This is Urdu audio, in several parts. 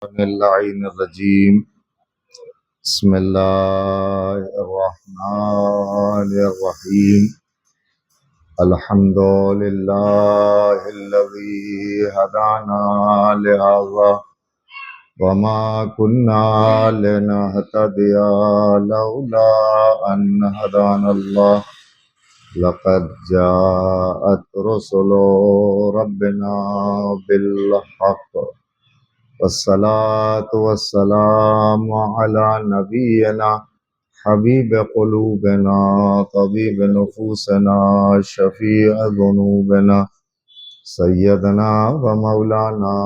من اللعين الرجيم. بسم الله الرحمن الرحيم. الحمد لله الذي هدانا لهذا وما كنا لنهتدي لولا أن هدانا الله لقد جاءت رسل ربنا بالحق والصلاة والسلام على نبينا حبيب قلوبنا طبيب نفوسنا شفيع ذنوبنا سيدنا ومولانا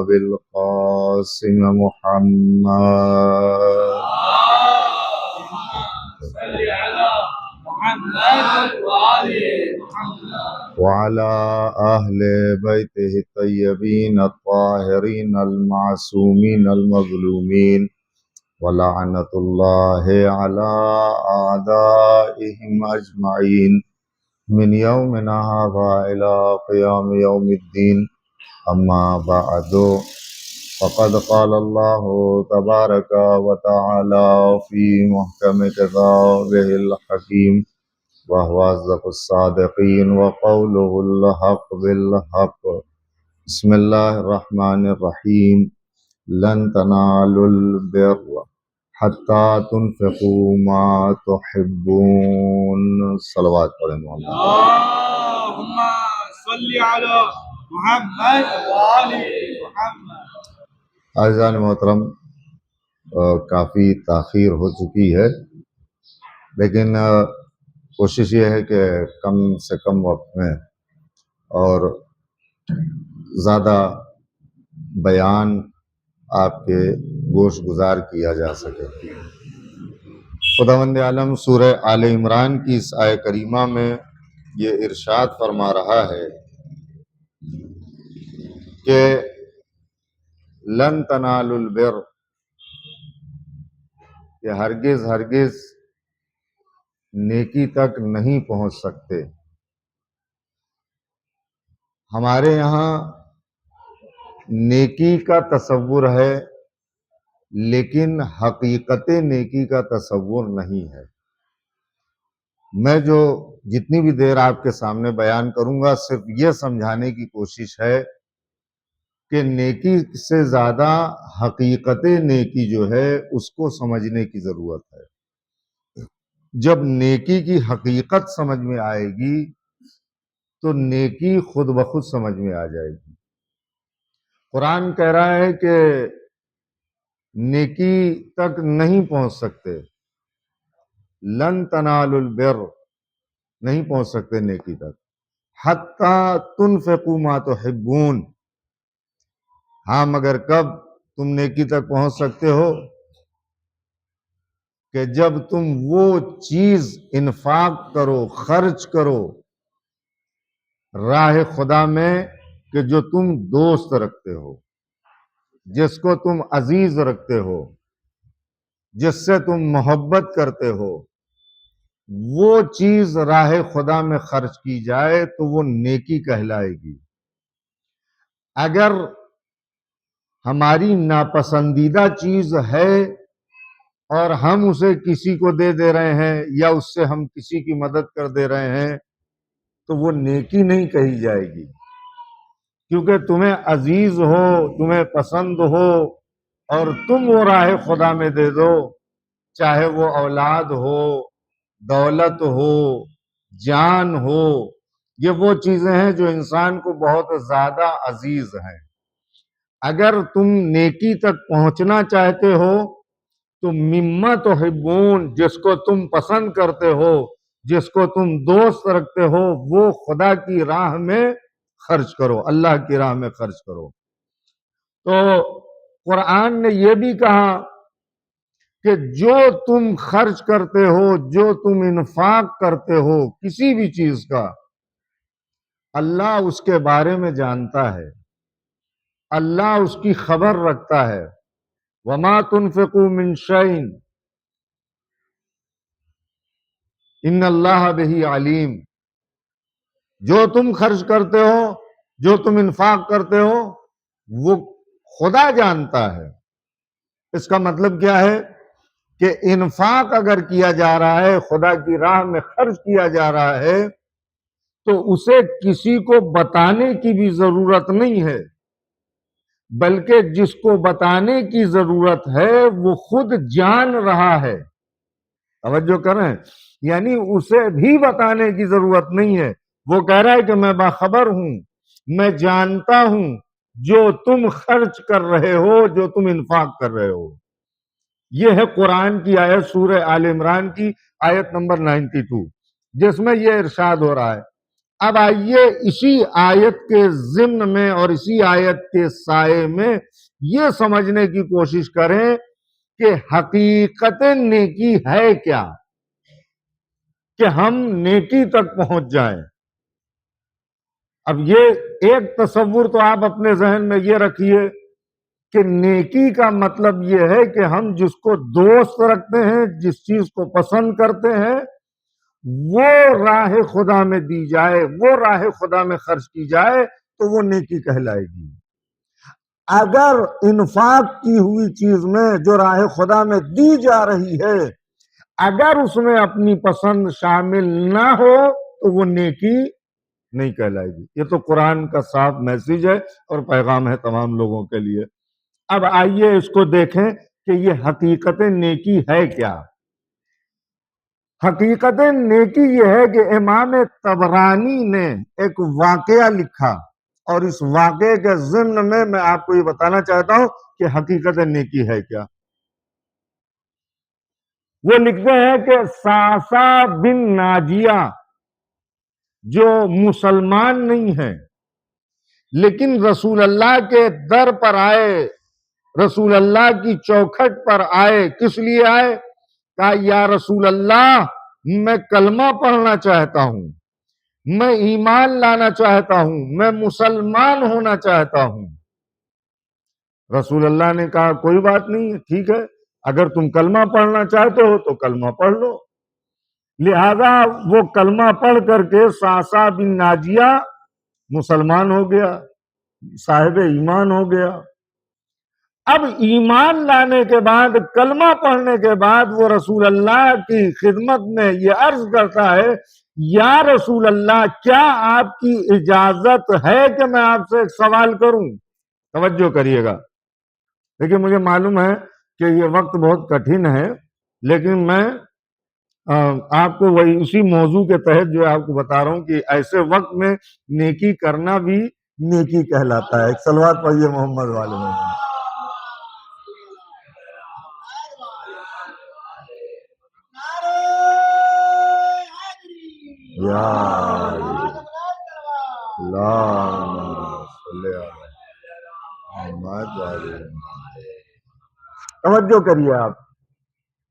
أبي القاسم محمد وعلى أهل بيته الطيبين الطاهرين المعصومين المظلومين ولعنة الله على أعدائهم أجمعين من يومنا هذا إلى قيام يوم الدين. أما بعد فقد قال الله تبارك وتعالى في محكم كتابه الحكيم وهو أصدق الصادقين وقوله الحق بالحق. بسم الله الرحمن الرحيم. لن تنالوا البر حتى تنفقوا ما تحبون. صلوات پڑھیں محمد. اللهم صل على محمد وآل محمد. عزیزان محترم، کافی تاخیر ہو چکی ہے، لیکن کوشش یہ ہے کہ کم سے کم وقت میں اور زیادہ بیان آپ کے گوش گزار کیا جا سکے. خداوند عالم سورہ آل عمران کی اس آیہ کریمہ میں یہ ارشاد فرما رہا ہے کہ لن تنالوا البر، کہ ہرگز ہرگز نیکی تک نہیں پہنچ سکتے. ہمارے یہاں نیکی کا تصور ہے لیکن حقیقت نیکی کا تصور نہیں ہے. میں جو جتنی بھی دیر آپ کے سامنے بیان کروں گا صرف یہ سمجھانے کی کوشش ہے کہ نیکی سے زیادہ حقیقت نیکی جو ہے اس کو سمجھنے کی ضرورت ہے. جب نیکی کی حقیقت سمجھ میں آئے گی تو نیکی خود بخود سمجھ میں آ جائے گی. قرآن کہہ رہا ہے کہ نیکی تک نہیں پہنچ سکتے، لن تنالوا البر، نہیں پہنچ سکتے نیکی تک، حتی تنفقوا ما تحبون. ہاں مگر کب تم نیکی تک پہنچ سکتے ہو؟ کہ جب تم وہ چیز انفاق کرو، خرچ کرو راہ خدا میں کہ جو تم دوست رکھتے ہو، جس کو تم عزیز رکھتے ہو، جس سے تم محبت کرتے ہو، وہ چیز راہ خدا میں خرچ کی جائے تو وہ نیکی کہلائے گی. اگر ہماری ناپسندیدہ چیز ہے اور ہم اسے کسی کو دے رہے ہیں یا اس سے ہم کسی کی مدد کر دے رہے ہیں تو وہ نیکی نہیں کہی جائے گی، کیونکہ تمہیں عزیز ہو، تمہیں پسند ہو اور تم وہ راہ خدا میں دے دو، چاہے وہ اولاد ہو، دولت ہو، جان ہو. یہ وہ چیزیں ہیں جو انسان کو بہت زیادہ عزیز ہیں. اگر تم نیکی تک پہنچنا چاہتے ہو تو مما تحبون، جس کو تم پسند کرتے ہو، جس کو تم دوست رکھتے ہو، وہ خدا کی راہ میں خرچ کرو، اللہ کی راہ میں خرچ کرو. تو قرآن نے یہ بھی کہا کہ جو تم خرچ کرتے ہو، جو تم انفاق کرتے ہو کسی بھی چیز کا، اللہ اس کے بارے میں جانتا ہے، اللہ اس کی خبر رکھتا ہے. وما تنفقوا من شيء ان اللہ بہ علیم. جو تم خرچ کرتے ہو، جو تم انفاق کرتے ہو، وہ خدا جانتا ہے۔ اس کا مطلب کیا ہے کہ انفاق اگر کیا جا رہا ہے، خدا کی راہ میں خرچ کیا جا رہا ہے، تو اسے کسی کو بتانے کی بھی ضرورت نہیں ہے، بلکہ جس کو بتانے کی ضرورت ہے وہ خود جان رہا ہے۔ توجہ کریں، یعنی اسے بھی بتانے کی ضرورت نہیں ہے، وہ کہہ رہا ہے کہ میں باخبر ہوں، میں جانتا ہوں جو تم خرچ کر رہے ہو، جو تم انفاق کر رہے ہو۔ یہ ہے قرآن کی آیت سورہ آل عمران کی آیت نمبر 92، جس میں یہ ارشاد ہو رہا ہے۔ اب آئیے اسی آیت کے ضمن میں اور اسی آیت کے سائے میں یہ سمجھنے کی کوشش کریں کہ حقیقت نیکی ہے کیا، کہ ہم نیکی تک پہنچ جائیں۔ اب یہ ایک تصور تو آپ اپنے ذہن میں یہ رکھیے کہ نیکی کا مطلب یہ ہے کہ ہم جس کو دوست رکھتے ہیں، جس چیز کو پسند کرتے ہیں، وہ راہ خدا میں دی جائے، وہ راہ خدا میں خرچ کی جائے تو وہ نیکی کہلائے گی۔ اگر انفاق کی ہوئی چیز میں جو راہ خدا میں دی جا رہی ہے، اگر اس میں اپنی پسند شامل نہ ہو تو وہ نیکی نہیں کہلائے گی۔ یہ تو قرآن کا صاف میسیج ہے اور پیغام ہے تمام لوگوں کے لیے۔ اب آئیے اس کو دیکھیں کہ یہ حقیقت نیکی ہے کیا۔ حقیقت نیکی یہ ہے کہ امام طبرانی نے ایک واقعہ لکھا، اور اس واقعے کے ضمن میں آپ کو یہ بتانا چاہتا ہوں کہ حقیقت نیکی ہے کیا۔ وہ لکھتے ہیں کہ ساسا بن ناجیہ جو مسلمان نہیں ہیں لیکن رسول اللہ کے در پر آئے، رسول اللہ کی چوکھٹ پر آئے، کس لیے آئے؟ کہا یا رسول اللہ میں کلمہ پڑھنا چاہتا ہوں، میں ایمان لانا چاہتا ہوں، میں مسلمان ہونا چاہتا ہوں۔ رسول اللہ نے کہا کوئی بات نہیں، ٹھیک ہے، اگر تم کلمہ پڑھنا چاہتے ہو تو کلمہ پڑھ لو۔ لہذا وہ کلمہ پڑھ کر کے ساسا بن ناجیہ مسلمان ہو گیا، صاحب ایمان ہو گیا۔ اب ایمان لانے کے بعد، کلمہ پڑھنے کے بعد وہ رسول اللہ کی خدمت میں یہ عرض کرتا ہے یا رسول اللہ کیا آپ کی اجازت ہے کہ میں آپ سے ایک سوال کروں؟ توجہ کریے گا، لیکن مجھے معلوم ہے کہ یہ وقت بہت کٹھن ہے، لیکن میں آپ کو وہی اسی موضوع کے تحت جو آپ کو بتا رہا ہوں کہ ایسے وقت میں نیکی کرنا بھی نیکی کہلاتا ہے۔ ایک صلوات پڑھیے محمد والے محمد۔ یا اللہم صلی علی محمد والے محمد۔ توجہ کریے آپ،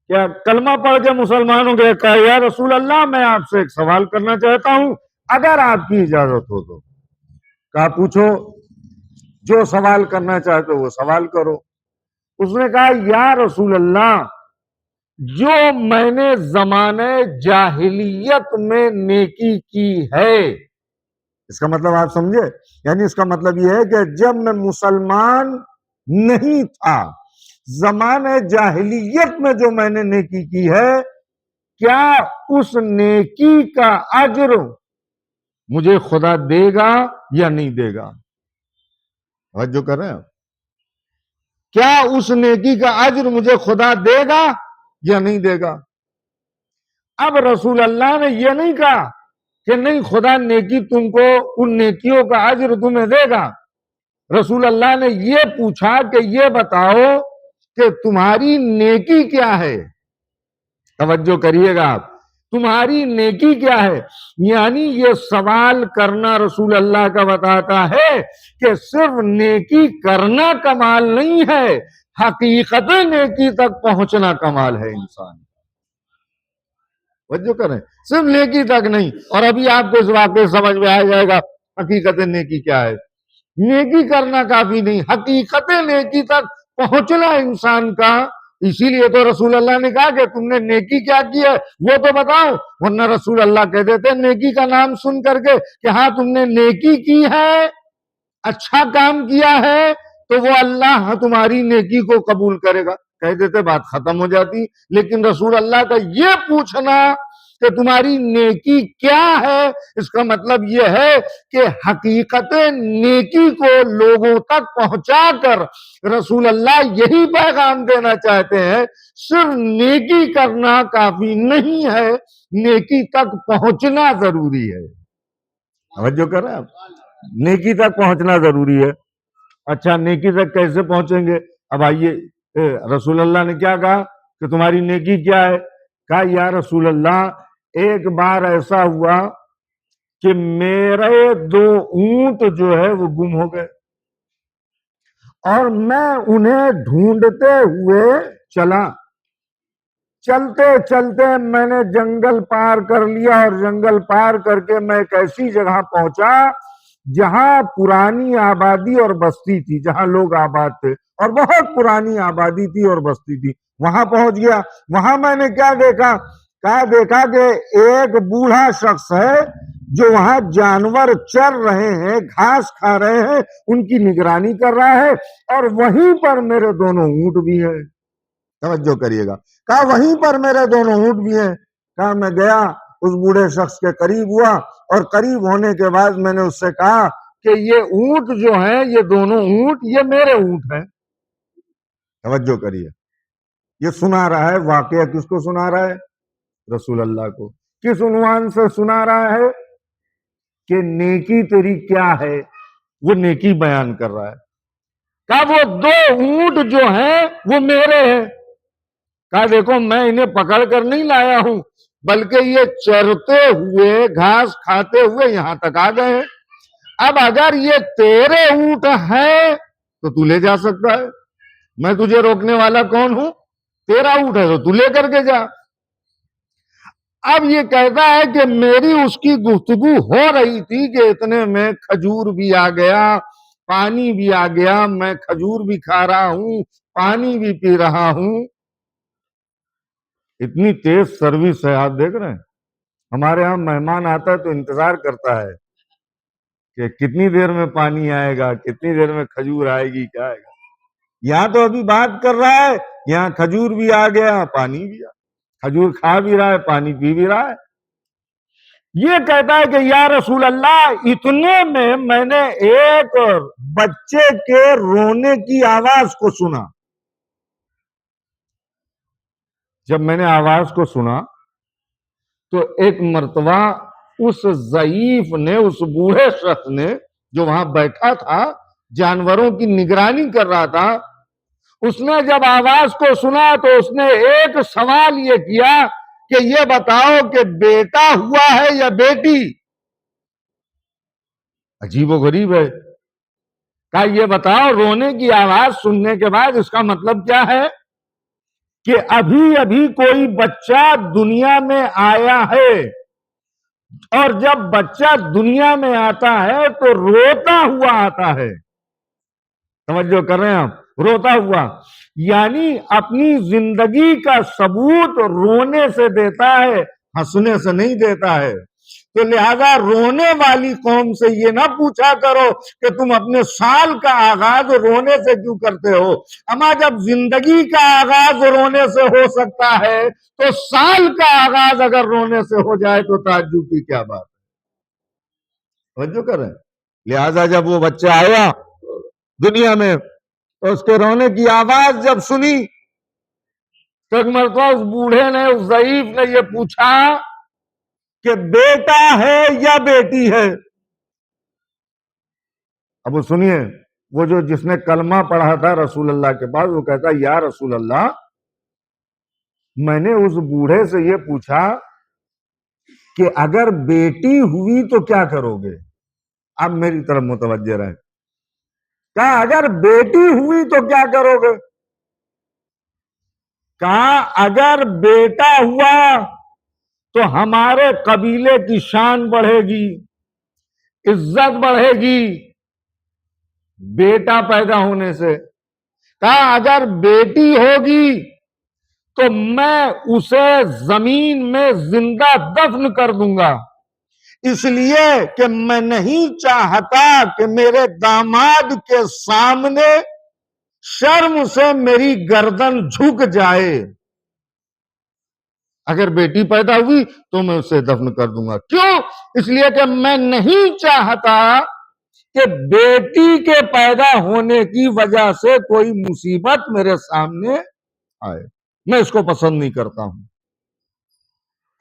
کیا کلمہ پڑھ کے مسلمان ہو گئے؟ کہا یا رسول اللہ میں آپ سے ایک سوال کرنا چاہتا ہوں اگر آپ کی اجازت ہو تو۔ کہا پوچھو، جو سوال کرنا چاہتے ہو وہ سوال کرو۔ اس نے کہا یا رسول اللہ جو میں نے زمانے جاہلیت میں نیکی کی ہے، اس کا مطلب آپ سمجھے؟ یعنی اس کا مطلب یہ ہے کہ جب میں مسلمان نہیں تھا، زمانے جاہلیت میں جو میں نے نیکی کی ہے، کیا اس نیکی کا اجر مجھے خدا دے گا یا نہیں دے گا؟ جو کر رہے ہیں، کیا اس نیکی کا اجر مجھے خدا دے گا یا نہیں دے گا؟ اب رسول اللہ نے یہ نہیں کہا کہ نہیں خدا نیکی تم کو، ان نیکیوں کا اجر تمہیں دے گا۔ رسول اللہ نے یہ پوچھا کہ یہ بتاؤ کہ تمہاری نیکی کیا ہے؟ توجہ کریے گا آپ، تمہاری نیکی کیا ہے؟ یعنی یہ سوال کرنا رسول اللہ کا بتاتا ہے کہ صرف نیکی کرنا کمال نہیں ہے، حقیقت نیکی تک پہنچنا کمال ہے انسان۔ توجہ کریں، صرف نیکی تک نہیں۔ اور ابھی آپ کو اس واقعے سمجھ میں آ جائے گا حقیقت نیکی کیا ہے۔ نیکی کرنا کافی نہیں، حقیقت نیکی تک پہنچنا انسان کا۔ اسی لیے تو رسول اللہ نے کہا کہ تم نے نیکی کیا کی ہے وہ تو بتاؤ، ورنہ رسول اللہ کہہ دیتے نیکی کا نام سن کر کے کہ ہاں تم نے نیکی کی ہے، اچھا کام کیا ہے، تو وہ اللہ تمہاری نیکی کو قبول کرے گا. کہہ دیتے بات ختم ہو جاتی. لیکن رسول اللہ کا یہ پوچھنا کہ تمہاری نیکی کیا ہے، اس کا مطلب یہ ہے کہ حقیقت نیکی کو لوگوں تک پہنچا کر رسول اللہ یہی پیغام دینا چاہتے ہیں، صرف نیکی کرنا کافی نہیں ہے، نیکی تک پہنچنا ضروری ہے. توجہ کر رہے ہیں آپ؟ نیکی تک پہنچنا ضروری ہے. اچھا نیکی تک کیسے پہنچیں گے؟ اب آئیے، رسول اللہ نے کیا کہا کہ تمہاری نیکی کیا ہے؟ کہا یا رسول اللہ ایک بار ایسا ہوا کہ میرے 2 اونٹ جو ہے وہ گم ہو گئے اور میں انہیں ڈھونڈتے ہوئے چلا. چلتے چلتے میں نے جنگل پار کر لیا اور جنگل پار کر کے میں ایک ایسی جگہ پہنچا جہاں پرانی آبادی اور بستی تھی، جہاں لوگ آباد تھے اور بہت پرانی آبادی تھی اور بستی تھی. وہاں پہنچ گیا. وہاں میں نے کیا دیکھا؟ دیکھا کہ ایک بوڑھا شخص ہے جو وہاں جانور چر رہے ہیں، گھاس کھا رہے ہیں، ان کی نگرانی کر رہا ہے اور وہیں پر میرے دونوں اونٹ بھی ہیں. توجہ کریے گا. کہا وہیں پر میرے دونوں اونٹ بھی ہیں. کہا میں گیا اس بوڑھے شخص کے قریب ہوا اور قریب ہونے کے بعد میں نے اس سے کہا کہ یہ اونٹ جو ہیں، یہ دونوں اونٹ یہ میرے اونٹ ہیں. توجہ کریے، یہ سنا رہا ہے واقعہ کس کو سنا رہا ہے؟ رسول اللہ کو. کس عنوان سے سنا رہا ہے؟ کہ نیکی تیری کیا ہے، وہ نیکی بیان کر رہا ہے. کہا وہ 2 اونٹ جو ہیں وہ میرے ہیں. کہا دیکھو میں انہیں پکڑ کر نہیں لایا ہوں، بلکہ یہ چرتے ہوئے گھاس کھاتے ہوئے یہاں تک آ گئے ہیں. اب اگر یہ تیرے اونٹ ہیں تو تو لے جا سکتا ہے، میں تجھے روکنے والا کون ہوں؟ تیرا اونٹ ہے تو تو لے کر کے جا. اب یہ کہتا ہے کہ میری اس کی گفتگو ہو رہی تھی کہ اتنے میں کھجور بھی آ گیا، پانی بھی آ گیا، میں کھجور بھی کھا رہا ہوں، پانی بھی پی رہا ہوں. اتنی تیز سروس ہے. آپ دیکھ رہے ہیں ہمارے ہاں مہمان آتا ہے تو انتظار کرتا ہے کہ کتنی دیر میں پانی آئے گا، کتنی دیر میں کھجور آئے گی، کیا آئے گا. یہاں تو ابھی بات کر رہا ہے، یہاں کھجور بھی آ گیا، پانی بھی کھجور کھا بھی رہا ہے، پانی پی بھی رہا ہے. یہ کہتا ہے کہ یا رسول اللہ اتنے میں نے ایک بچے کے رونے کی آواز کو سنا. جب میں نے آواز کو سنا تو ایک مرتبہ اس ضعیف نے، اس بوڑھے شخص نے جو وہاں بیٹھا تھا جانوروں کی نگرانی کر رہا تھا، اس نے جب آواز کو سنا تو اس نے ایک سوال یہ کیا کہ یہ بتاؤ کہ بیٹا ہوا ہے یا بیٹی؟ عجیب و غریب ہے. کہا یہ بتاؤ رونے کی آواز سننے کے بعد اس کا مطلب کیا ہے کہ ابھی ابھی کوئی بچہ دنیا میں آیا ہے اور جب بچہ دنیا میں آتا ہے تو روتا ہوا آتا ہے. توجہ کر رہے ہیں آپ؟ روتا ہوا یعنی اپنی زندگی کا ثبوت رونے سے دیتا ہے، ہنسنے سے نہیں دیتا ہے. تو لہذا رونے والی قوم سے یہ نہ پوچھا کرو کہ تم اپنے سال کا آغاز رونے سے کیوں کرتے ہو. اما جب زندگی کا آغاز رونے سے ہو سکتا ہے تو سال کا آغاز اگر رونے سے ہو جائے تو تعجب کی کیا بات ہے. توجہ کر رہے ہیں؟ لہذا جب وہ بچہ آیا دنیا میں تو اس کے رونے کی آواز جب سنی تو ایک مرتبہ اس بوڑھے نے، اس ضعیف نے یہ پوچھا کہ بیٹا ہے یا بیٹی ہے؟ اب وہ سنیے، وہ جو جس نے کلمہ پڑھا تھا رسول اللہ کے پاس، وہ کہتا یا رسول اللہ میں نے اس بوڑھے سے یہ پوچھا کہ اگر بیٹی ہوئی تو کیا کرو گے؟ اب میری طرف متوجہ رہیں. کہا اگر بیٹی ہوئی تو کیا کرو گے؟ کہا اگر بیٹا ہوا تو ہمارے قبیلے کی شان بڑھے گی، عزت بڑھے گی بیٹا پیدا ہونے سے. کہا اگر بیٹی ہوگی تو میں اسے زمین میں زندہ دفن کر دوں گا، اس لیے کہ میں نہیں چاہتا کہ میرے داماد کے سامنے شرم سے میری گردن جھک جائے، اگر بیٹی پیدا ہوئی تو میں اسے دفن کر دوں گا۔ کیوں؟ اس لیے کہ میں نہیں چاہتا کہ بیٹی کے پیدا ہونے کی وجہ سے کوئی مصیبت میرے سامنے آئے، میں اس کو پسند نہیں کرتا ہوں۔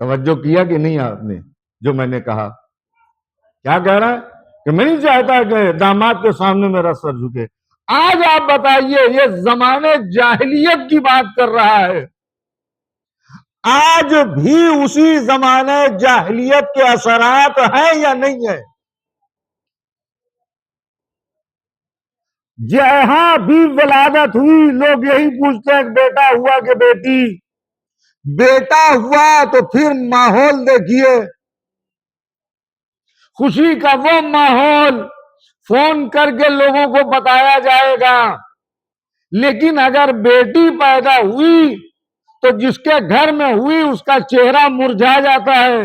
توجہ کیا کہ نہیں آپ نے جو میں نے کہا؟ کیا کہہ رہا ہے کہ میں نہیں چاہتا کہ داماد کے سامنے میرا سر جھکے۔ آج آپ بتائیے، یہ زمانے جاہلیت کی بات کر رہا ہے، آج بھی اسی زمانے جاہلیت کے اثرات ہیں یا نہیں ہیں؟ جہاں بھی ولادت ہوئی لوگ یہی پوچھتے ہیں کہ بیٹا ہوا کہ بیٹی؟ بیٹا ہوا تو پھر ماحول دیکھیے، خوشی کا وہ ماحول فون کر کے لوگوں کو بتایا جائے گا۔ لیکن اگر بیٹی پیدا ہوئی تو جس کے گھر میں ہوئی اس کا چہرہ مرجھا جاتا ہے،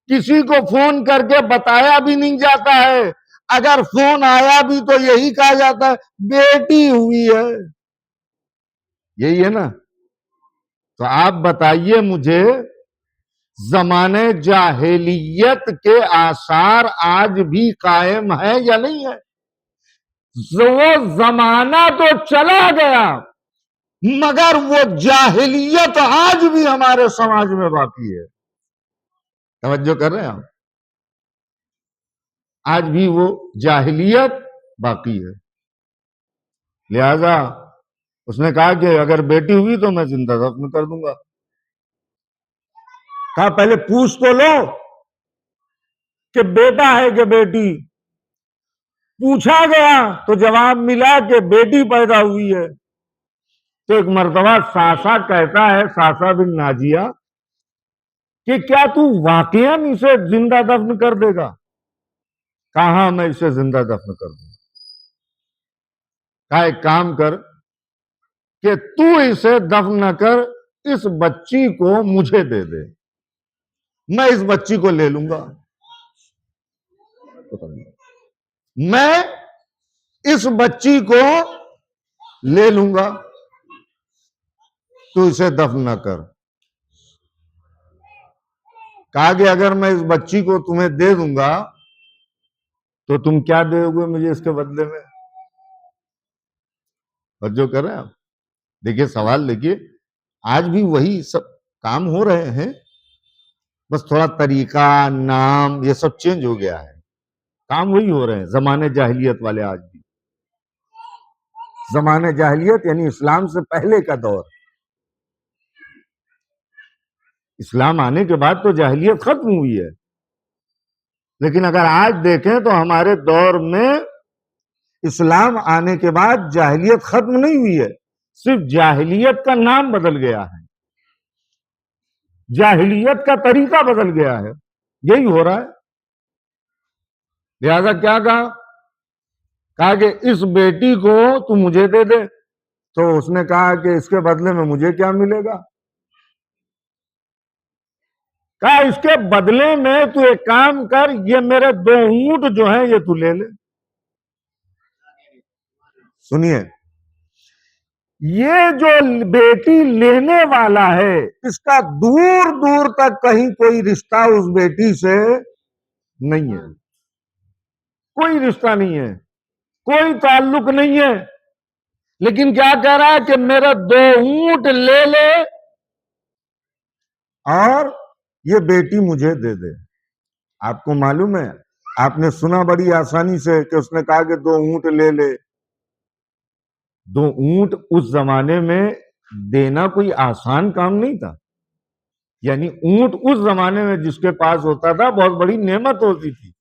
کسی کو فون کر کے بتایا بھی نہیں جاتا ہے، اگر فون آیا بھی تو یہی کہا جاتا ہے بیٹی ہوئی ہے۔ یہی ہے نا؟ تو آپ بتائیے مجھے، زمانے جاہلیت کے آثار آج بھی قائم ہے یا نہیں ہے؟ وہ زمانہ تو چلا گیا مگر وہ جاہلیت آج بھی ہمارے سماج میں باقی ہے۔ توجہ کر رہے ہیں آپ؟ آج بھی وہ جاہلیت باقی ہے۔ لہذا اس نے کہا کہ اگر بیٹی ہوئی تو میں زندہ دفن کر دوں گا۔ کہا پہلے پوچھ تو لو کہ بیٹا ہے کہ بیٹی؟ پوچھا گیا تو جواب ملا کہ بیٹی پیدا ہوئی ہے۔ تو ایک مرتبہ ساسا کہتا ہے، ساسا بن ناجیہ، کہ کیا تو واقعا اسے زندہ دفن کر دے گا؟ کہا میں اسے زندہ دفن کر دوں گا۔ کہا ایک کام کر کہ تو اسے دفن نہ کر، اس بچی کو مجھے دے دے، میں اس بچی کو لے لوں گا، میں اس بچی کو لے لوں گا، تو اسے دفن نہ کر۔ کہا کہ اگر میں اس بچی کو تمہیں دے دوں گا تو تم کیا دے گے مجھے اس کے بدلے میں؟ جو کر رہے ہیں آپ دیکھیے، سوال دیکھیے، آج بھی وہی سب کام ہو رہے ہیں، بس تھوڑا طریقہ، نام، یہ سب چینج ہو گیا ہے، کام وہی ہو رہے ہیں زمانے جاہلیت والے آج بھی۔ زمانے جاہلیت یعنی اسلام سے پہلے کا دور، اسلام آنے کے بعد تو جاہلیت ختم ہوئی ہے، لیکن اگر آج دیکھیں تو ہمارے دور میں اسلام آنے کے بعد جاہلیت ختم نہیں ہوئی ہے، صرف جاہلیت کا نام بدل گیا ہے، جاہلیت کا طریقہ بدل گیا ہے، یہی ہو رہا ہے۔ لہذا کیا کہا کہ اس بیٹی کو تو مجھے دے دے، تو اس نے کہا کہ اس کے بدلے میں مجھے کیا ملے گا؟ کہا اس کے بدلے میں تو ایک کام کر، یہ میرے 2 اونٹ جو ہیں یہ تو لے لے۔ سنیے، یہ جو بیٹی لینے والا ہے اس کا دور دور تک کہیں کوئی رشتہ اس بیٹی سے نہیں ہے، کوئی رشتہ نہیں ہے، کوئی تعلق نہیں ہے، لیکن کیا کہہ رہا ہے کہ میرے 2 اونٹ لے لے اور یہ بیٹی مجھے دے دے۔ آپ کو معلوم ہے، آپ نے سنا بڑی آسانی سے کہ اس نے کہا کہ 2 اونٹ لے لے۔ 2 اونٹ اس زمانے میں دینا کوئی آسان کام نہیں تھا، یعنی اونٹ اس زمانے میں جس کے پاس ہوتا تھا بہت بڑی نعمت ہوتی تھی۔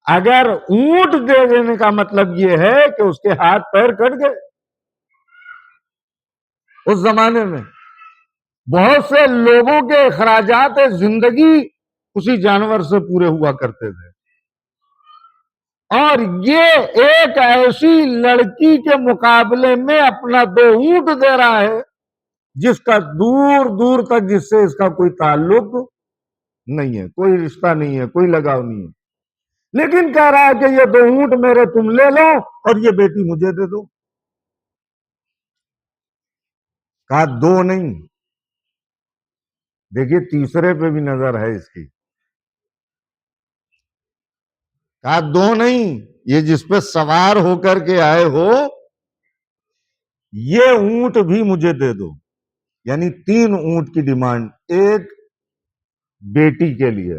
اگر اونٹ دے دینے کا مطلب یہ ہے کہ اس کے ہاتھ پیر کٹ گئے۔ اس زمانے میں بہت سے لوگوں کے اخراجات زندگی اسی جانور سے پورے ہوا کرتے تھے، اور یہ ایک ایسی لڑکی کے مقابلے میں اپنا 2 اونٹ دے رہا ہے جس کا دور دور تک جس سے اس کا کوئی تعلق نہیں ہے، کوئی رشتہ نہیں ہے، کوئی لگاؤ نہیں ہے، لیکن کہہ رہا ہے کہ یہ 2 اونٹ میرے تم لے لو اور یہ بیٹی مجھے دے دو۔ کہا دو نہیں، دیکھیے تیسرے پہ بھی نظر ہے اس کی، کہا دو نہیں، یہ جس پہ سوار ہو کر کے آئے ہو یہ اونٹ بھی مجھے دے دو، یعنی 3 اونٹ کی ڈیمانڈ ایک بیٹی کے لیے۔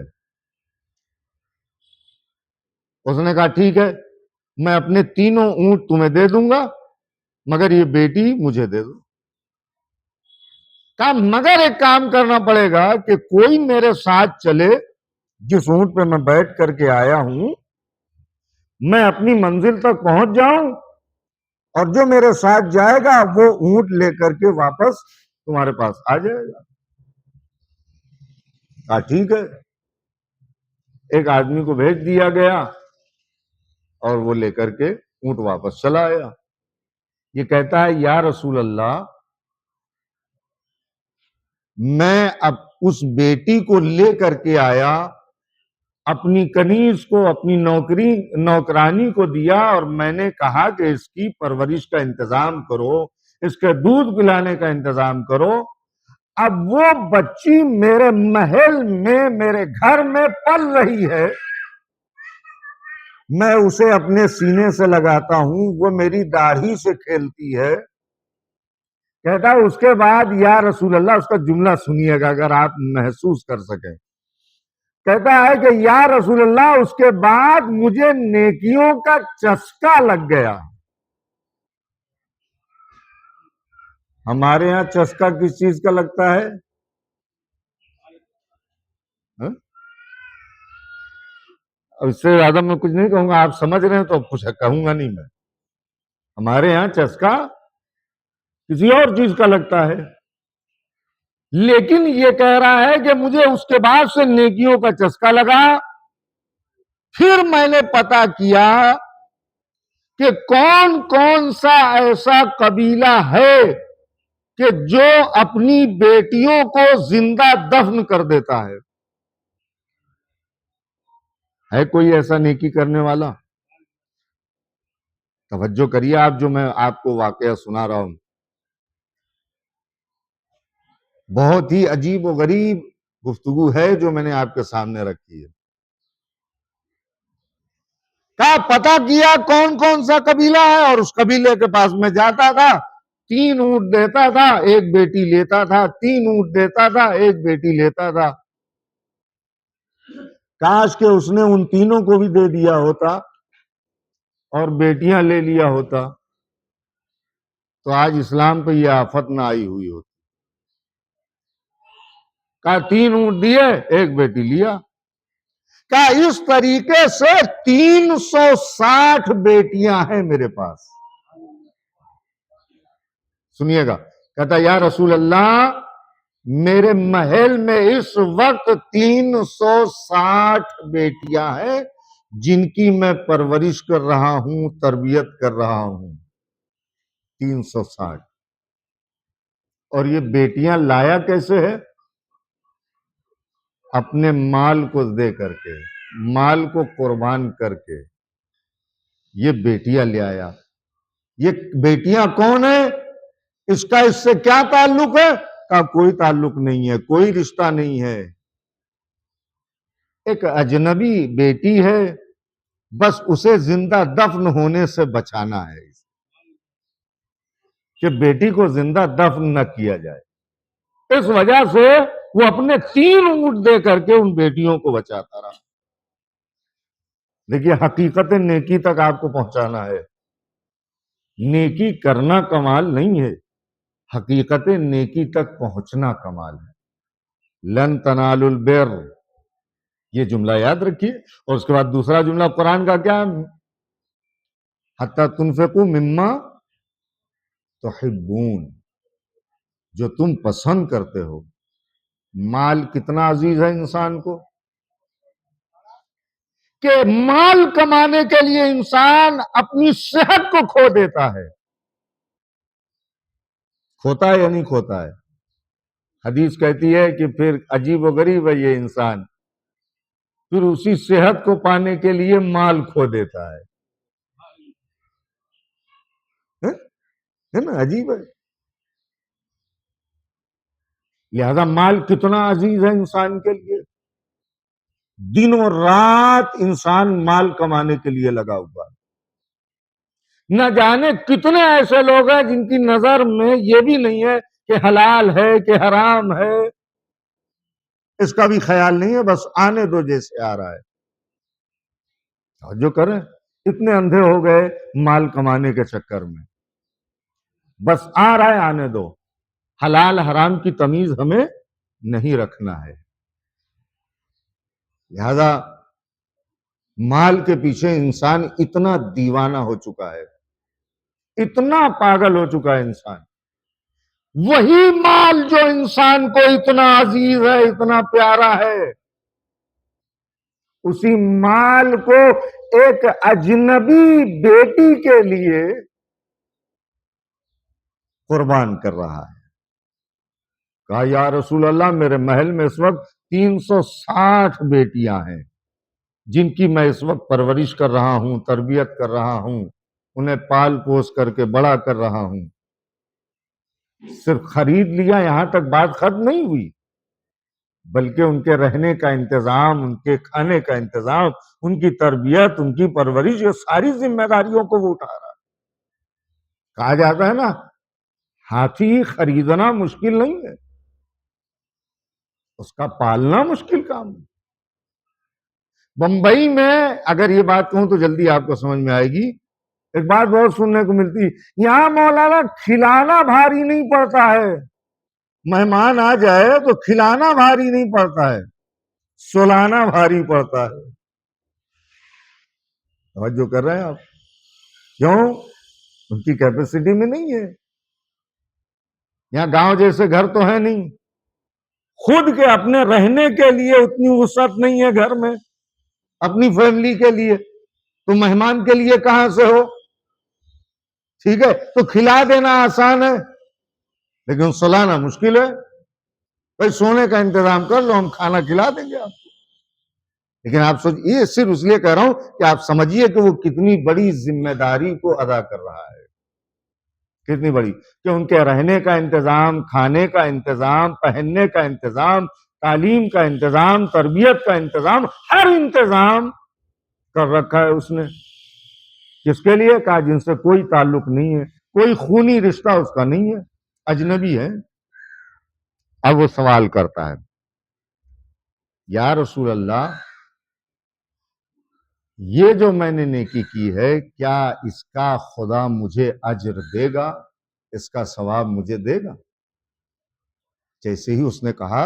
اس نے کہا ٹھیک ہے میں اپنے 3 اونٹ تمہیں دے دوں گا مگر یہ بیٹی مجھے دے دو۔ کہا مگر ایک کام کرنا پڑے گا کہ کوئی میرے ساتھ چلے، جس اونٹ پہ میں بیٹھ کر کے آیا ہوں میں اپنی منزل تک پہنچ جاؤں اور جو میرے ساتھ جائے گا وہ اونٹ لے کر کے واپس تمہارے پاس آ جائے گا۔ کہا ٹھیک ہے، ایک آدمی کو بھیج دیا گیا اور وہ لے کر کے اونٹ واپس چلا آیا۔ یہ کہتا ہے یا رسول اللہ میں اب اس بیٹی کو لے کر کے آیا، اپنی کنیز کو اپنی نوکرانی کو دیا اور میں نے کہا کہ اس کی پرورش کا انتظام کرو، اس کے دودھ پلانے کا انتظام کرو۔ اب وہ بچی میرے محل میں میرے گھر میں پل رہی ہے، میں اسے اپنے سینے سے لگاتا ہوں، وہ میری داڑھی سے کھیلتی ہے۔ کہتا ہے اس کے بعد یا رسول اللہ، اس کا جملہ سنیے گا اگر آپ محسوس کر سکیں، کہتا ہے کہ یا رسول اللہ اس کے بعد مجھے نیکیوں کا چسکا لگ گیا۔ ہمارے ہاں چسکا کس چیز کا لگتا ہے؟ اس سے زیادہ میں کچھ نہیں کہوں گا، آپ سمجھ رہے ہیں تو کچھ کہوں گا نہیں میں۔ ہمارے ہاں چسکا کسی اور چیز کا لگتا ہے، لیکن یہ کہہ رہا ہے کہ مجھے اس کے بعد سے نیکیوں کا چسکا لگا۔ پھر میں نے پتا کیا کہ کون کون سا ایسا قبیلہ ہے کہ جو اپنی بیٹیوں کو زندہ دفن کر دیتا ہے کوئی ایسا نیکی کرنے والا؟ توجہ کریے آپ، جو میں آپ کو واقعہ سنا رہا ہوں بہت ہی عجیب و غریب گفتگو ہے جو میں نے آپ کے سامنے رکھی ہے۔ کہا پتا کیا کون کون سا قبیلہ ہے، اور اس قبیلے کے پاس میں جاتا تھا، 3 اونٹ دیتا تھا، ایک بیٹی لیتا تھا، 3 اونٹ دیتا تھا، ایک بیٹی لیتا تھا۔ کاش کہ اس نے ان تینوں کو بھی دے دیا ہوتا اور بیٹیاں لے لیا ہوتا تو آج اسلام پہ یہ آفت نہ آئی ہوئی ہوتی۔ کہا 3 اونٹ دیے، ایک بیٹی لیا۔ کہا اس طریقے سے 360 بیٹیاں ہیں میرے پاس۔ سنیے گا، کہتا یا رسول اللہ میرے محل میں اس وقت 360 بیٹیاں ہیں جن کی میں پرورش کر رہا ہوں، تربیت کر رہا ہوں۔ 360۔ اور یہ بیٹیاں لایا کیسے ہے؟ اپنے مال کو دے کر کے، مال کو قربان کر کے یہ بیٹیاں لے آیا۔ یہ بیٹیاں کون ہیں؟ اس کا اس سے کیا تعلق ہے؟ کا کوئی تعلق نہیں ہے، کوئی رشتہ نہیں ہے، ایک اجنبی بیٹی ہے، بس اسے زندہ دفن ہونے سے بچانا ہے کہ بیٹی کو زندہ دفن نہ کیا جائے۔ اس وجہ سے وہ اپنے 3 اونٹ دے کر کے ان بیٹیوں کو بچاتا رہا۔ دیکھیے حقیقت نیکی تک آپ کو پہنچانا ہے، نیکی کرنا کمال نہیں ہے، حقیقت نیکی تک پہنچنا کمال ہے۔ لن تنالوا البر، یہ جملہ یاد رکھیے، اور اس کے بعد دوسرا جملہ قرآن کا کیا؟ حتی تنفقوا مما تحبون، جو تم پسند کرتے ہو۔ مال کتنا عزیز ہے انسان کو کہ مال کمانے کے لیے انسان اپنی صحت کو کھو دیتا ہے۔ کھوتا ہے یا نہیں کھوتا ہے؟ حدیث کہتی ہے کہ پھر عجیب و غریب ہے یہ انسان، پھر اسی صحت کو پانے کے لیے مال کھو دیتا ہے نا؟ عجیب ہے۔ لہذا مال کتنا عزیز ہے انسان کے لیے، دنوں رات انسان مال کمانے کے لیے لگا ہوا ہے۔ نہ جانے کتنے ایسے لوگ ہیں جن کی نظر میں یہ بھی نہیں ہے کہ حلال ہے کہ حرام ہے، اس کا بھی خیال نہیں ہے، بس آنے دو جیسے آ رہا ہے۔ اور جو کریں اتنے اندھے ہو گئے مال کمانے کے چکر میں، بس آ رہا ہے آنے دو، حلال حرام کی تمیز ہمیں نہیں رکھنا ہے۔ لہذا مال کے پیچھے انسان اتنا دیوانہ ہو چکا ہے، اتنا پاگل ہو چکا ہے انسان۔ وہی مال جو انسان کو اتنا عزیز ہے، اتنا پیارا ہے، اسی مال کو ایک اجنبی بیٹی کے لیے قربان کر رہا ہے۔ کہا یا رسول اللہ، میرے محل میں اس وقت 360 بیٹیاں ہیں جن کی میں اس وقت پرورش کر رہا ہوں، تربیت کر رہا ہوں، انہیں پال پوس کر کے بڑا کر رہا ہوں۔ صرف خرید لیا یہاں تک بات ختم نہیں ہوئی، بلکہ ان کے رہنے کا انتظام، ان کے کھانے کا انتظام، ان کی تربیت، ان کی پرورش، یہ ساری ذمہ داریوں کو وہ اٹھا رہا ہے۔ کہا جاتا ہے نا، ہاتھی خریدنا مشکل نہیں ہے، اس کا پالنا مشکل کام ہے۔ بمبئی میں اگر یہ بات کہوں تو جلدی آپ کو سمجھ میں آئے گی، ایک بات بہت سننے کو ملتی، یہاں مولانا کھلانا بھاری نہیں پڑتا ہے، مہمان آ جائے تو کھلانا بھاری نہیں پڑتا ہے، سلانا بھاری پڑتا ہے۔ توجہ کر رہے ہیں آپ؟ کیوں؟ ان کی کیپیسٹی میں نہیں ہے۔ یہاں گاؤں جیسے گھر تو ہے نہیں، خود کے اپنے رہنے کے لیے اتنی وسعت نہیں ہے گھر میں، اپنی فیملی کے لیے، تو مہمان کے لیے کہاں سے ہو؟ ٹھیک ہے، تو کھلا دینا آسان ہے لیکن سلانا مشکل ہے۔ بھائی سونے کا انتظام کر لو، ہم کھانا کھلا دیں گے آپ کو۔ لیکن آپ سوچ، یہ صرف اس لیے کہہ رہا ہوں کہ آپ سمجھیے کہ وہ کتنی بڑی ذمہ داری کو ادا کر رہا ہے، کتنی بڑی، کہ ان کے رہنے کا انتظام، کھانے کا انتظام، پہننے کا انتظام، تعلیم کا انتظام، تربیت کا انتظام، ہر انتظام کر رکھا ہے اس نے۔ کس کے لیے؟ کہا جن سے کوئی تعلق نہیں ہے، کوئی خونی رشتہ اس کا نہیں ہے، اجنبی ہے۔ اب وہ سوال کرتا ہے، یا رسول اللہ، یہ جو میں نے نیکی کی ہے، کیا اس کا خدا مجھے اجر دے گا، اس کا ثواب مجھے دے گا؟ جیسے ہی اس نے کہا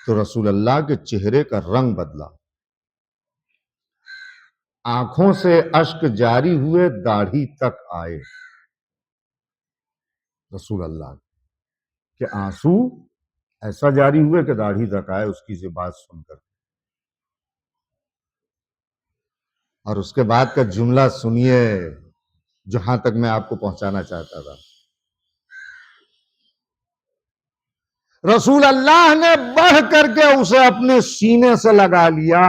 تو رسول اللہ کے چہرے کا رنگ بدلا، آنکھوں سے اشک جاری ہوئے، داڑھی تک آئے۔ رسول اللہ کے آنسو ایسا جاری ہوئے کہ داڑھی تک آئے اس کی بات سن کر۔ اور اس کے بعد کا جملہ سنیے، جہاں تک میں آپ کو پہنچانا چاہتا تھا۔ رسول اللہ نے بڑھ کر کے اسے اپنے سینے سے لگا لیا،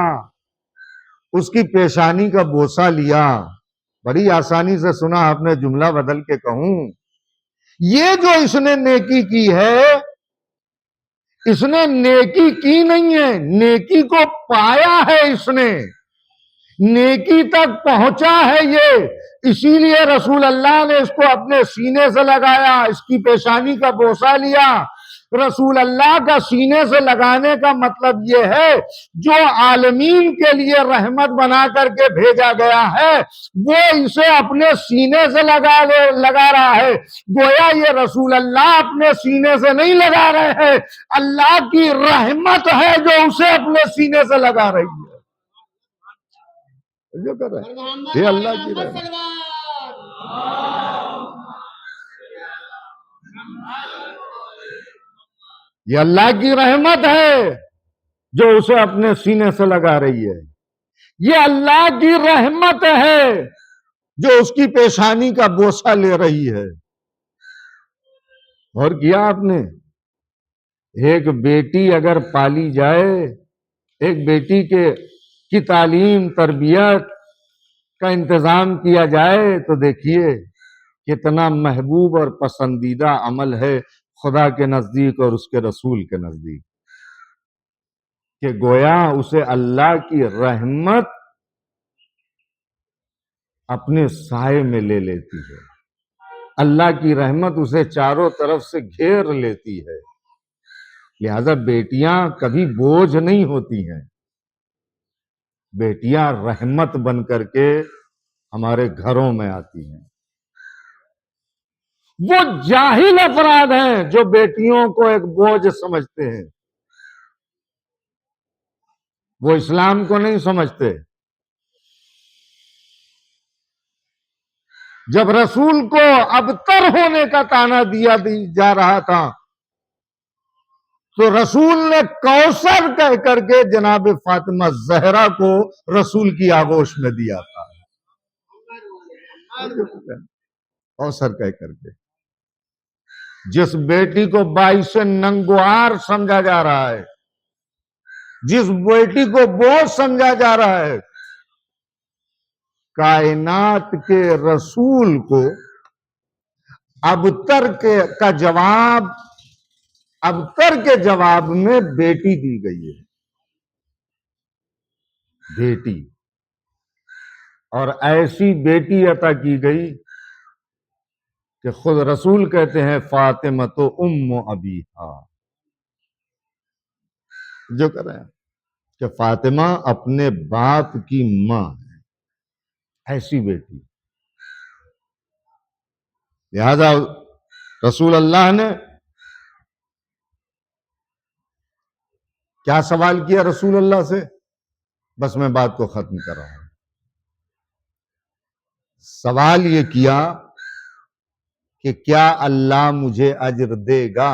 اس کی پیشانی کا بوسہ لیا۔ بڑی آسانی سے سنا آپ نے، جملہ بدل کے کہوں، یہ جو اس نے نیکی کی ہے، اس نے نیکی کی نہیں ہے، نیکی کو پایا ہے، اس نے نیکی تک پہنچا ہے یہ، اسی لیے رسول اللہ نے اس کو اپنے سینے سے لگایا، اس کی پیشانی کا بوسہ لیا۔ رسول اللہ کا سینے سے لگانے کا مطلب یہ ہے، جو عالمین کے لیے رحمت بنا کر کے بھیجا گیا ہے، وہ اسے اپنے سینے سے لگا رہا ہے۔ گویا یہ رسول اللہ اپنے سینے سے نہیں لگا رہے ہیں، اللہ کی رحمت ہے جو اسے اپنے سینے سے لگا رہی ہے۔ جو کر رہے ہیں یہ اللہ کی رحمت، یہ اللہ کی رحمت ہے جو اسے اپنے سینے سے لگا رہی ہے، یہ اللہ کی رحمت ہے جو اس کی پیشانی کا بوسہ لے رہی ہے۔ اور کیا آپ نے، ایک بیٹی اگر پالی جائے، ایک بیٹی کی تعلیم تربیت کا انتظام کیا جائے، تو دیکھیے کتنا محبوب اور پسندیدہ عمل ہے۔ خدا کے نزدیک اور اس کے رسول کے نزدیک، کہ گویا اسے اللہ کی رحمت اپنے سائے میں لے لیتی ہے، اللہ کی رحمت اسے چاروں طرف سے گھیر لیتی ہے۔ لہذا بیٹیاں کبھی بوجھ نہیں ہوتی ہیں، بیٹیاں رحمت بن کر کے ہمارے گھروں میں آتی ہیں۔ وہ جاہل افراد ہیں جو بیٹیوں کو ایک بوجھ سمجھتے ہیں، وہ اسلام کو نہیں سمجھتے۔ جب رسول کو ابتر ہونے کا طعنہ دیا جا رہا تھا تو رسول نے کوثر کہہ کر کے جناب فاطمہ زہرا کو رسول کی آغوش میں دیا تھا، کوثر کہہ کر کے۔ جس بیٹی کو باعث ننگوار سمجھا جا رہا ہے، جس بیٹی کو بوجھ سمجھا جا رہا ہے، کائنات کے رسول کو ابتر کے جواب میں بیٹی دی گئی ہے، بیٹی، اور ایسی بیٹی عطا کی گئی کہ خود رسول کہتے ہیں فاطمہ تو ام ابیہا، جو کہہ رہے ہیں کہ فاطمہ اپنے باپ کی ماں ہے، ایسی بیٹی۔ لہذا رسول اللہ نے کیا سوال کیا رسول اللہ سے؟ بس میں بات کو ختم کر رہا ہوں۔ سوال یہ کیا کہ کیا اللہ مجھے اجر دے گا؟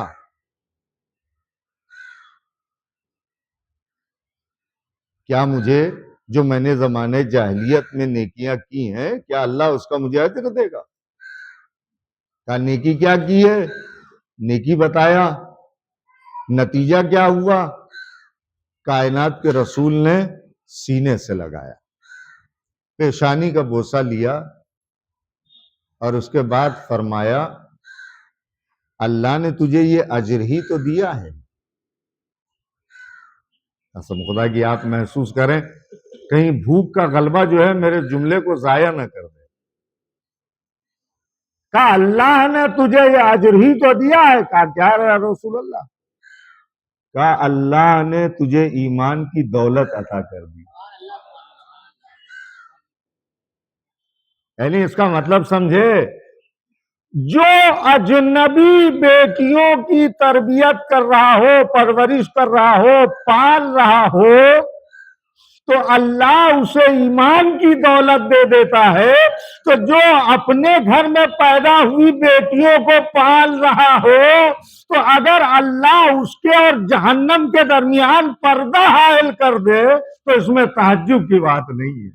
کیا مجھے جو میں نے زمانے جاہلیت میں نیکیاں کی ہیں، کیا اللہ اس کا مجھے اجر دے گا؟ کہا نیکی کیا کی ہے؟ نیکی بتایا، نتیجہ کیا ہوا؟ کائنات کے رسول نے سینے سے لگایا، پیشانی کا بوسہ لیا اور اس کے بعد فرمایا اللہ نے تجھے یہ اجر ہی تو دیا ہے۔ قسم خدا کی آپ محسوس کریں، کہیں بھوک کا غلبہ جو ہے میرے جملے کو ضائع نہ کر دے۔ کہا اللہ نے تجھے یہ اجر ہی تو دیا ہے۔ کہا کیا رہا رسول اللہ؟ کہا اللہ نے تجھے ایمان کی دولت عطا کر دی۔ یعنی اس کا مطلب سمجھے، جو اجنبی بیٹیوں کی تربیت کر رہا ہو، پرورش کر رہا ہو، پال رہا ہو، تو اللہ اسے ایمان کی دولت دے دیتا ہے۔ تو جو اپنے گھر میں پیدا ہوئی بیٹیوں کو پال رہا ہو، تو اگر اللہ اس کے اور جہنم کے درمیان پردہ حائل کر دے تو اس میں تعجب کی بات نہیں ہے۔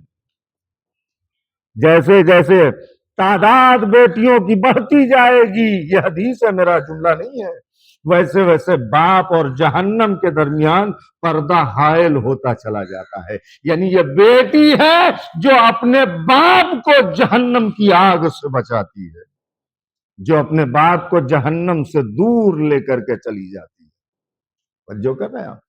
جیسے جیسے تعداد بیٹیوں کی بڑھتی جائے گی، یہ حدیث ہے، میرا جملہ نہیں ہے، ویسے ویسے باپ اور جہنم کے درمیان پردہ حائل ہوتا چلا جاتا ہے۔ یعنی یہ بیٹی ہے جو اپنے باپ کو جہنم کی آگ سے بچاتی ہے، جو اپنے باپ کو جہنم سے دور لے کر کے چلی جاتی ہے۔ جو کر رہے ہیں آپ،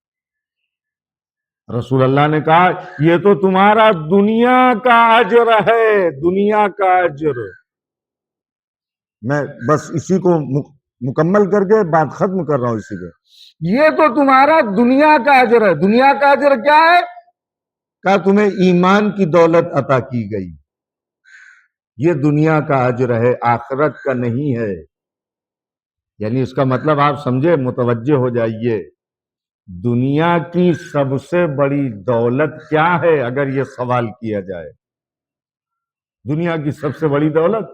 رسول اللہ نے کہا یہ تو تمہارا دنیا کا اجر ہے، دنیا کا اجر۔ میں بس اسی کو مکمل کر کے بات ختم کر رہا ہوں اسی پہ۔ یہ تو تمہارا دنیا کا اجر ہے۔ دنیا کا اجر کیا ہے؟ کہا تمہیں ایمان کی دولت عطا کی گئی، یہ دنیا کا اجر ہے، آخرت کا نہیں ہے۔ یعنی اس کا مطلب آپ سمجھے، متوجہ ہو جائیے، دنیا کی سب سے بڑی دولت کیا ہے؟ اگر یہ سوال کیا جائے، دنیا کی سب سے بڑی دولت،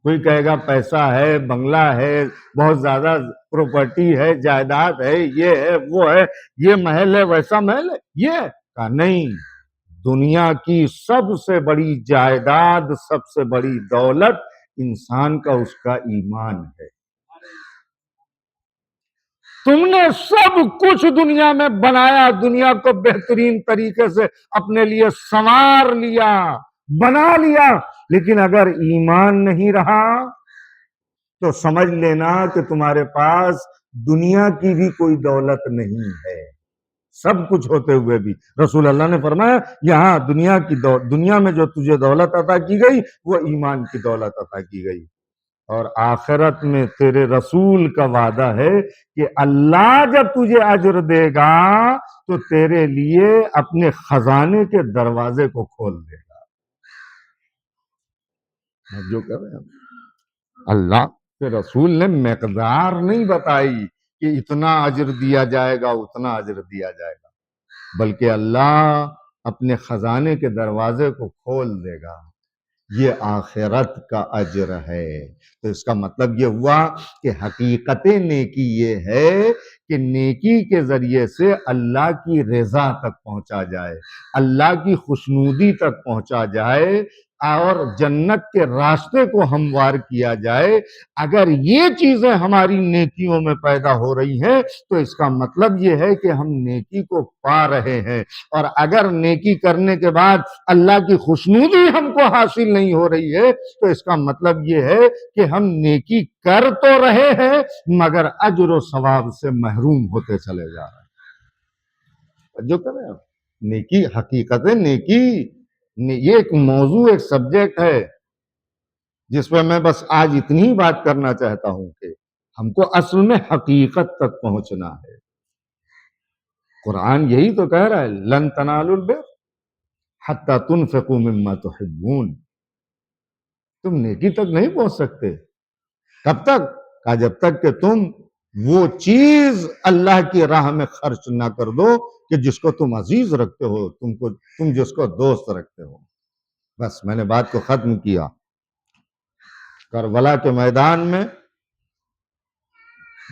کوئی کہے گا پیسہ ہے، بنگلہ ہے، بہت زیادہ پراپرٹی ہے، جائیداد ہے، یہ ہے، وہ ہے، یہ محل ہے، ویسا محل ہے، یہ کہا نہیں، دنیا کی سب سے بڑی جائیداد، سب سے بڑی دولت انسان کا اس کا ایمان ہے۔ تم نے سب کچھ دنیا میں بنایا، دنیا کو بہترین طریقے سے اپنے لیے سنوار لیا، بنا لیا، لیکن اگر ایمان نہیں رہا تو سمجھ لینا کہ تمہارے پاس دنیا کی بھی کوئی دولت نہیں ہے، سب کچھ ہوتے ہوئے بھی۔ رسول اللہ نے فرمایا یہاں دنیا میں جو تجھے دولت عطا کی گئی وہ ایمان کی دولت عطا کی گئی، اور آخرت میں تیرے رسول کا وعدہ ہے کہ اللہ جب تجھے اجر دے گا تو تیرے لیے اپنے خزانے کے دروازے کو کھول دے گا۔ جو کر رہے ہیں اللہ کے رسول نے مقدار نہیں بتائی کہ اتنا اجر دیا جائے گا اتنا اجر دیا جائے گا، بلکہ اللہ اپنے خزانے کے دروازے کو کھول دے گا، یہ آخرت کا اجر ہے۔ تو اس کا مطلب یہ ہوا کہ حقیقت نیکی یہ ہے کہ نیکی کے ذریعے سے اللہ کی رضا تک پہنچا جائے، اللہ کی خوشنودی تک پہنچا جائے، اور جنت کے راستے کو ہموار کیا جائے۔ اگر یہ چیزیں ہماری نیکیوں میں پیدا ہو رہی ہیں تو اس کا مطلب یہ ہے کہ ہم نیکی کو پا رہے ہیں، اور اگر نیکی کرنے کے بعد اللہ کی خوشنودی ہم کو حاصل نہیں ہو رہی ہے تو اس کا مطلب یہ ہے کہ ہم نیکی کر تو رہے ہیں مگر اجر و ثواب سے محروم ہوتے چلے جا رہے ہیں۔ جو کریں نیکی، حقیقت نیکی یہ ایک موضوع، ایک سبجیکٹ ہے جس پہ میں بس آج اتنی ہی بات کرنا چاہتا ہوں کہ ہم کو اصل میں حقیقت تک پہنچنا ہے۔ قرآن یہی تو کہہ رہا ہے لن تنالوا البر حتی تنفقوا مما تحبون، تم نیکی تک نہیں پہنچ سکتے، کب تک؟ کہا جب تک کہ تم وہ چیز اللہ کی راہ میں خرچ نہ کر دو کہ جس کو تم عزیز رکھتے ہو، تم جس کو دوست رکھتے ہو۔ بس میں نے بات کو ختم کیا۔ کربلا کے میدان میں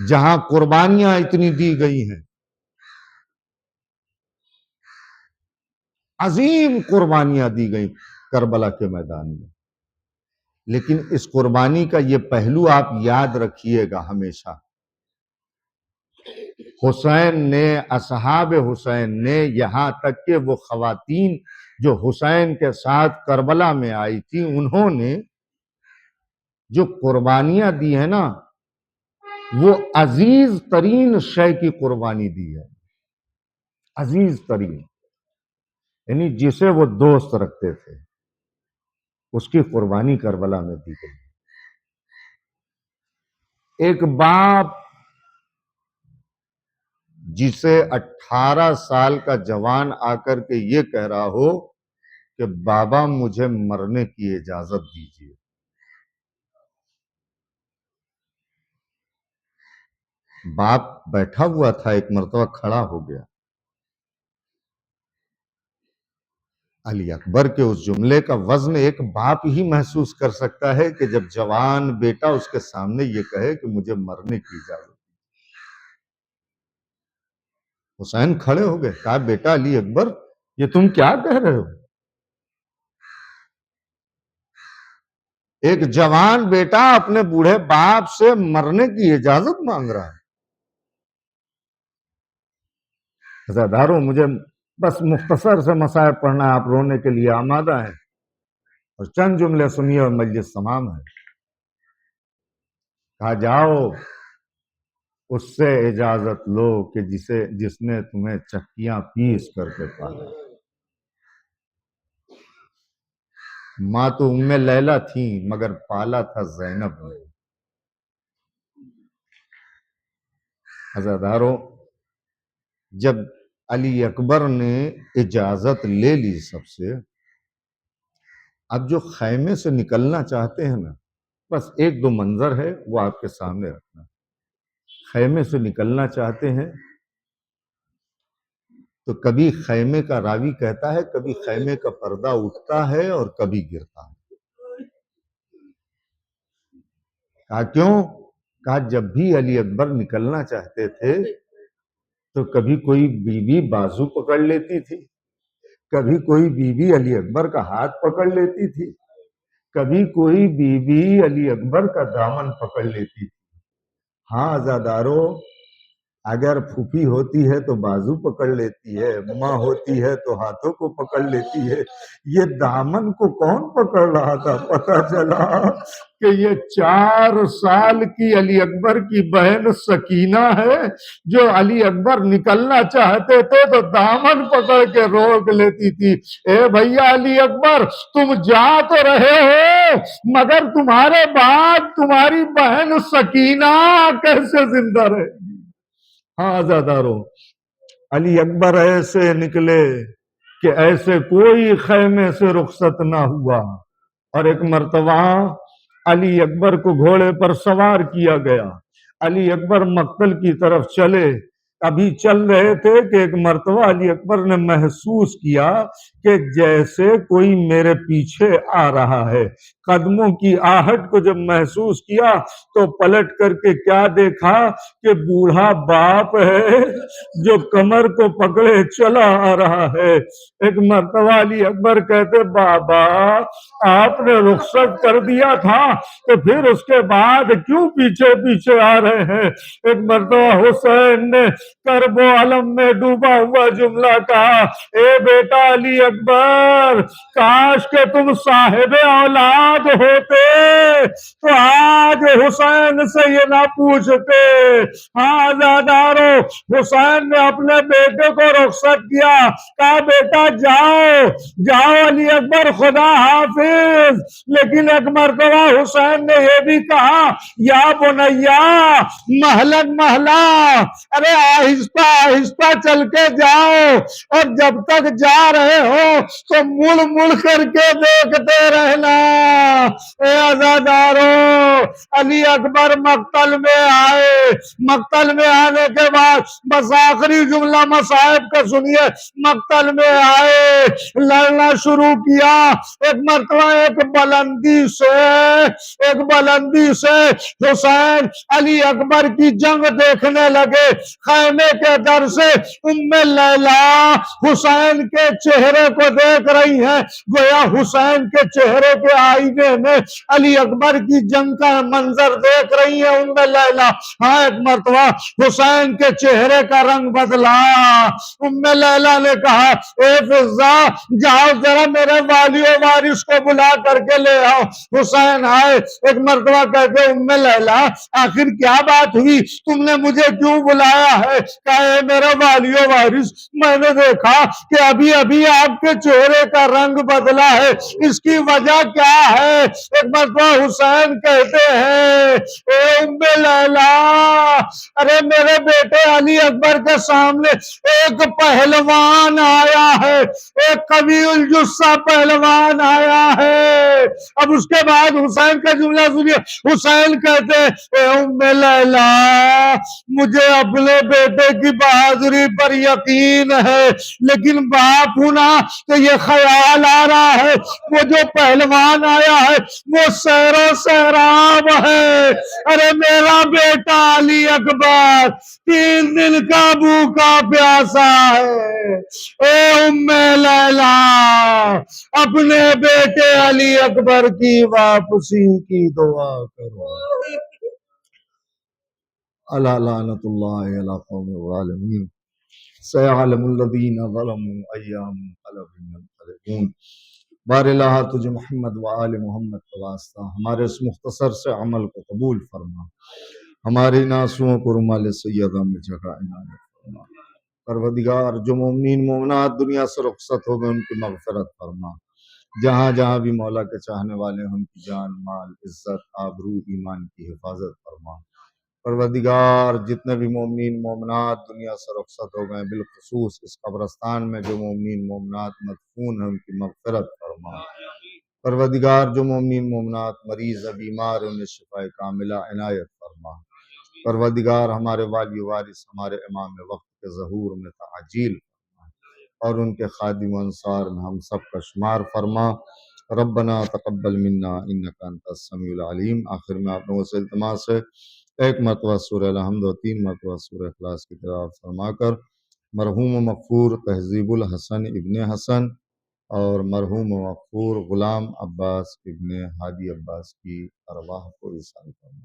جہاں قربانیاں اتنی دی گئی ہیں، عظیم قربانیاں دی گئی کربلا کے میدان میں، لیکن اس قربانی کا یہ پہلو آپ یاد رکھیے گا ہمیشہ، حسین نے، اصحاب حسین نے، یہاں تک کہ وہ خواتین جو حسین کے ساتھ کربلا میں آئی تھی، انہوں نے جو قربانیاں دی ہیں نا وہ عزیز ترین شے کی قربانی دی ہے، عزیز ترین، یعنی جسے وہ دوست رکھتے تھے اس کی قربانی کربلا میں دی گئی۔ ایک باپ جسے 18 سال کا جوان آ کر کے یہ کہہ رہا ہو کہ بابا مجھے مرنے کی اجازت دیجیے، باپ بیٹھا ہوا تھا، ایک مرتبہ کھڑا ہو گیا۔ علی اکبر کے اس جملے کا وزن ایک باپ ہی محسوس کر سکتا ہے کہ جب جوان بیٹا اس کے سامنے یہ کہے کہ مجھے مرنے کی اجازت۔ حسین کھڑے ہو گئے، کہا بیٹا علی اکبر یہ تم کیا کہہ رہے ہو؟ ایک جوان بیٹا اپنے بوڑھے باپ سے مرنے کی اجازت مانگ رہا ہے۔ عزاداروں مجھے بس مختصر سے مسائل پڑھنا ہے، آپ رونے کے لیے آمادہ ہیں، اور چند جملے سنیے اور مجلس تمام ہے۔ کہا جاؤ اس سے اجازت لو کہ جس نے تمہیں چکیاں پیس کر کے پالا۔ ماں تو ام لیلہ تھی مگر پالا تھا زینب نے۔ عزاداروں جب علی اکبر نے اجازت لے لی سب سے، اب جو خیمے سے نکلنا چاہتے ہیں نا، بس ایک دو منظر ہے وہ آپ کے سامنے رکھنا۔ خیمے سے نکلنا چاہتے ہیں تو کبھی خیمے کا راوی کہتا ہے کبھی خیمے کا پردہ اٹھتا ہے اور کبھی گرتا ہے۔ کہا کیوں؟ کہا جب بھی علی اکبر نکلنا چاہتے تھے تو کبھی کوئی بیوی بازو پکڑ لیتی تھی، کبھی کوئی بیوی علی اکبر کا ہاتھ پکڑ لیتی تھی، کبھی کوئی بیوی علی اکبر کا دامن پکڑ لیتی تھی۔ ہاں عزاداروں اگر پھوپھی ہوتی ہے تو بازو پکڑ لیتی ہے، ماں ہوتی ہے تو ہاتھوں کو پکڑ لیتی ہے، یہ دامن کو کون پکڑ رہا تھا؟ پتہ چلا کہ یہ 4 سال کی علی اکبر کی بہن سکینہ ہے، جو علی اکبر نکلنا چاہتے تھے تو دامن پکڑ کے روک لیتی تھی۔ اے بھیا علی اکبر، تم جا تو رہے ہو مگر تمہارے بعد تمہاری بہن سکینہ کیسے زندہ رہے گی؟ ہاں عزادارو، علی اکبر ایسے نکلے کہ ایسے کوئی خیمے سے رخصت نہ ہوا، اور ایک مرتبہ علی اکبر کو گھوڑے پر سوار کیا گیا، علی اکبر مقتل کی طرف چلے، ابھی چل رہے تھے کہ ایک مرتبہ علی اکبر نے محسوس کیا کہ جیسے کوئی میرے پیچھے آ رہا ہے۔ قدموں کی آہٹ کو جب محسوس کیا تو پلٹ کر کے کیا دیکھا کہ بوڑھا باپ ہے جو کمر کو پکڑے چلا آ رہا ہے۔ ایک مرتبہ علی اکبر کہتے بابا آپ نے رخصت کر دیا تھا تو پھر اس کے بعد کیوں پیچھے پیچھے آ رہے ہیں؟ ایک مرتبہ حسین نے کرب و علم میں ڈوبا ہوا جملہ کہا، اے بیٹا علی اکبر، کاش کہ تم صاحب اولاد ہوتے تو آج حسین سے یہ نہ پوچھتے۔ ہاں عزادارو، حسین نے اپنے بیٹے کو رخصت کیا، کہا بیٹا جاؤ جاؤ علی اکبر خدا حافظ، لیکن ایک مرتبہ حسین نے یہ بھی کہا یا بنیا محلن محلہ، ارے آہستہ آہستہ چل کے جاؤ، اور جب تک جا رہے ہو تو مڑ مڑ کر کے دیکھتے رہنا۔ اے عزادارو، علی اکبر مقتل میں آئے، مقتل میں آنے کے بعد بس آخری جملہ مصائب کا سنیے، مقتل میں آئے، لڑنا شروع کیا، ایک مرتبہ ایک بلندی سے حسین علی اکبر کی جنگ دیکھنے لگے، خیمے کے در سے ام لیلا حسین کے چہرے کو دیکھ رہی ہیں، گویا حسین کے چہرے کے آئینے میں علی اکبر کی جنگ کا منظر دیکھ رہی ہیں ام لیلا۔ ہاں ایک مرتبہ حسین کے چہرے کا رنگ بدلا، ام لیلا نے کہا اے فضہ جاؤ ذرا میرے والی و وارث کو بلا کر کے لے آؤ۔ حسین آئے، ایک مرتبہ کہتے ام لیلا آخر کیا بات ہوئی، تم نے مجھے کیوں بلایا ہے؟ کہا اے میرا والی و وارث، میں نے دیکھا کہ ابھی ابھی آپ کے چہرے کا رنگ بدلا ہے، اس کی وجہ کیا ہے؟ ایک مرتبہ حسین کہتے ہیں اے ام لیلا، ارے میرے بیٹے علی اکبر کے سامنے ایک پہلوان آیا ہے، ایک قوی الجثہ پہلوان آیا ہے۔ اب اس کے بعد حسین کا جملہ سنیے، حسین کہتے اے ام لیلا مجھے اپنے بیٹے کی بہادری پر یقین ہے، لیکن باپ ہونا تو یہ خیال آ رہا ہے وہ جو پہلوان آیا ہے وہ سیر و سیراب ہے۔ ارے میرا بیٹا علی اکبر 3 دن کا بھوکا پیاسا ہے۔ اے ام لیلا اپنے بیٹے علی اکبر کی واپسی کی دعا کرو۔ الا لعنت اللہ علی قوم الظالمین، سیعلم الذین ظلموا ایام منقلب ينقلبون۔ بار الہ تجھے محمد و آل محمد کا واسطہ ہمارے اس مختصر سے عمل کو قبول فرما، ہماری ناسوؤں کو رومال سیدہ میں جگہ عنایت فرما۔ پروردگار جو مومنین مومنات دنیا سے رخصت ہو گئے ان کی مغفرت فرما، جہاں جہاں بھی مولا کے چاہنے والے ہیں ان کی جان مال عزت آبرو ایمان کی حفاظت فرما۔ پروردگار جتنے بھی مومنین مومنات دنیا سے رخصت ہو گئے بالخصوص اس قبرستان میں جو مومنین مومنات مدفون ہیں ان کی مغفرت فرما۔ پروردگار جو مومنین مومنات مریض ہے بیمار انہیں شفاء کاملہ عنایت فرما۔ پروردگار ہمارے والی وارث ہمارے امام وقت کے ظہور میں تعجیل فرما اور ان کے خادم و انصار میں ہم سب کا شمار فرما۔ ربنا تقبل منا انک انت السمیع العلیم۔ آخر میں آپ لوگوں سے التماس ہے 1 مرتبہ سورہ الحمد و 3 مرتبہ سورہ اخلاص کی تلاوت فرما کر مرحوم و مغفور تہذیب الحسن ابن حسن اور مرحوم و مغفور غلام عباس ابن ہادی عباس کی ارواح کو ایصال فرما۔